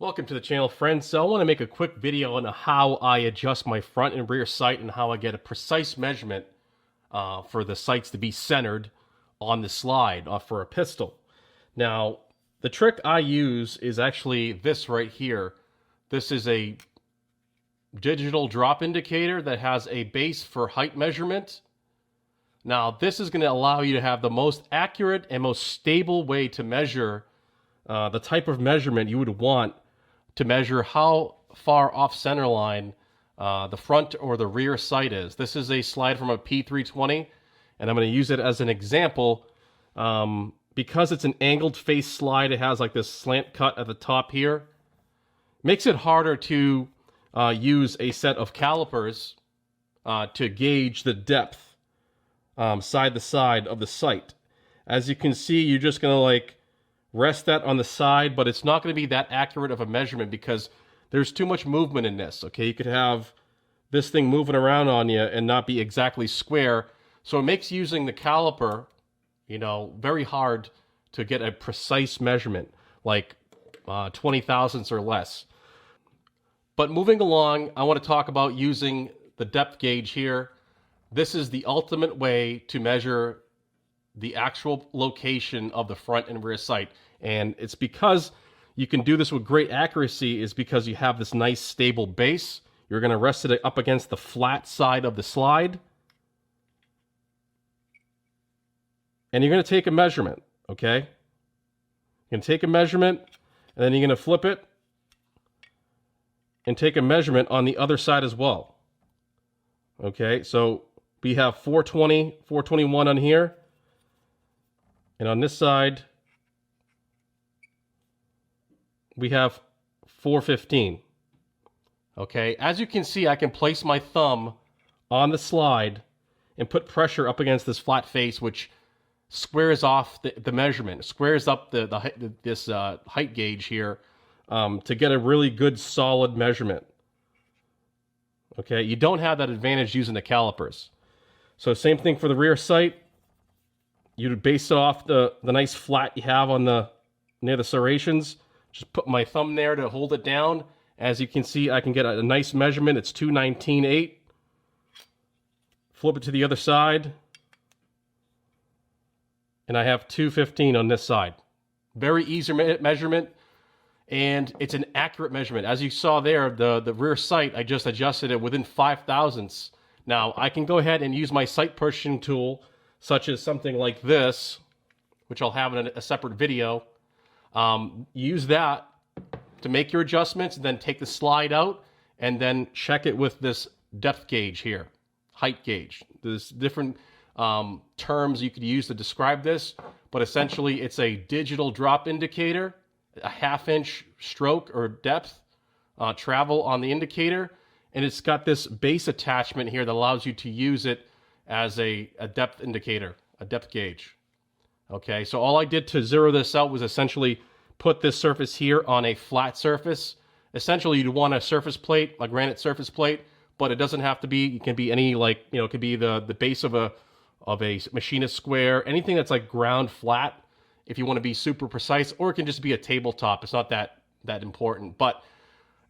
Welcome to the channel, friends. So I want to make a quick video on how I adjust my front and rear sight and how I get a precise measurement for the sights to be centered on the slide for a pistol. Now, the trick I use is actually this right here. This is a digital drop indicator that has a base for height measurement. Now, this is going to allow you to have the most accurate and most stable way to measure the type of measurement you would want to measure how far off center line the front or the rear sight is. This is a slide from a P320, and I'm going to use it as an example. Because it's an angled face slide, it has like this slant cut at the top here. Makes it harder to use a set of calipers to gauge the depth side to side of the sight. As you can see, you're just going to like rest that on the side, but it's not going to be that accurate of a measurement because there's too much movement in this. Okay, you could have this thing moving around on you and not be exactly square. So it makes using the caliper, very hard to get a precise measurement, like 20 thousandths or less. But moving along, I want to talk about using the depth gauge here. This is the ultimate way to measure the actual location of the front and rear sight. And it's because you can do this with great accuracy is because you have this nice stable base. You're going to rest it up against the flat side of the slide. And you're going to take a measurement, okay? You're going to take a measurement, and then you're going to flip it and take a measurement on the other side as well. Okay, so we have 420, 421 on here. And on this side, we have 415. Okay, as you can see, I can place my thumb on the slide and put pressure up against this flat face, which squares off the measurement, squares up this height gauge here to get a really good solid measurement. Okay, you don't have that advantage using the calipers. So same thing for the rear sight. You'd base it off the nice flat you have on near the serrations. Just put my thumb there to hold it down. As you can see, I can get a nice measurement. It's 219.8. Flip it to the other side. And I have 215 on this side. Very easy measurement. And it's an accurate measurement. As you saw there, the rear sight, I just adjusted it within 5 thousandths. Now, I can go ahead and use my sight pushing tool, such as something like this, which I'll have in a separate video. Use that to make your adjustments, and then take the slide out, and then check it with this depth gauge here, height gauge. There's different terms you could use to describe this, but essentially it's a digital drop indicator, a 1/2 inch stroke or depth travel on the indicator, and it's got this base attachment here that allows you to use it as a depth indicator, a depth gauge. Okay, so all I did to zero this out was essentially put this surface here on a flat surface. Essentially, you'd want a surface plate, a granite surface plate, but it doesn't have to be. It can be any it could be the base of a machinist square, anything that's like ground flat if you want to be super precise, or it can just be a tabletop. It's not that important. But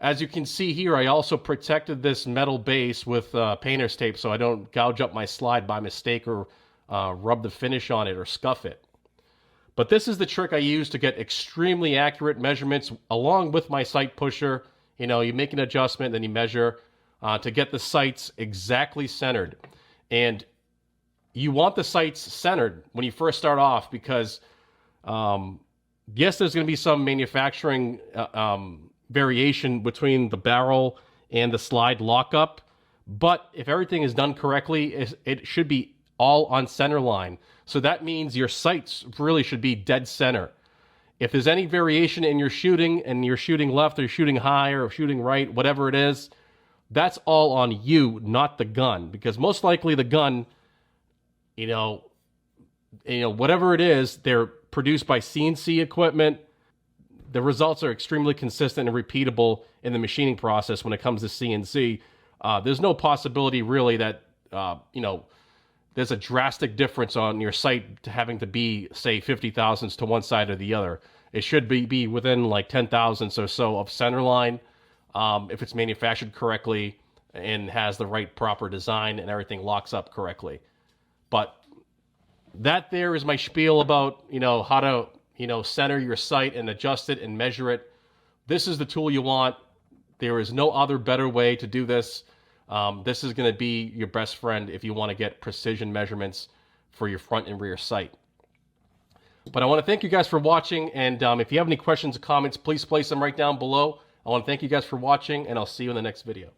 as you can see here, I also protected this metal base with painter's tape so I don't gouge up my slide by mistake or rub the finish on it or scuff it. But this is the trick I use to get extremely accurate measurements along with my sight pusher. You make an adjustment, then you measure to get the sights exactly centered. And you want the sights centered when you first start off because, yes, there's going to be some manufacturing variation between the barrel and the slide lockup, but if everything is done correctly, it should be all on center line. So that means your sights really should be dead center. If there's any variation in your shooting, and you're shooting left or shooting high or shooting right, whatever it is, that's all on you, not the gun, because most likely the gun, whatever it is, they're produced by CNC equipment. The results are extremely consistent and repeatable in the machining process when it comes to CNC. There's no possibility really that, there's a drastic difference on your sight having to be, say, 50 thousandths to one side or the other. It should be within like 10 thousandths or so of center line, if it's manufactured correctly and has the right proper design and everything locks up correctly. But that there is my spiel about, how to, center your sight and adjust it and measure it. This is the tool you want. There is no other better way to do this. This is going to be your best friend if you want to get precision measurements for your front and rear sight. But I want to thank you guys for watching, and if you have any questions or comments, please place them right down below. I want to thank you guys for watching, and I'll see you in the next video.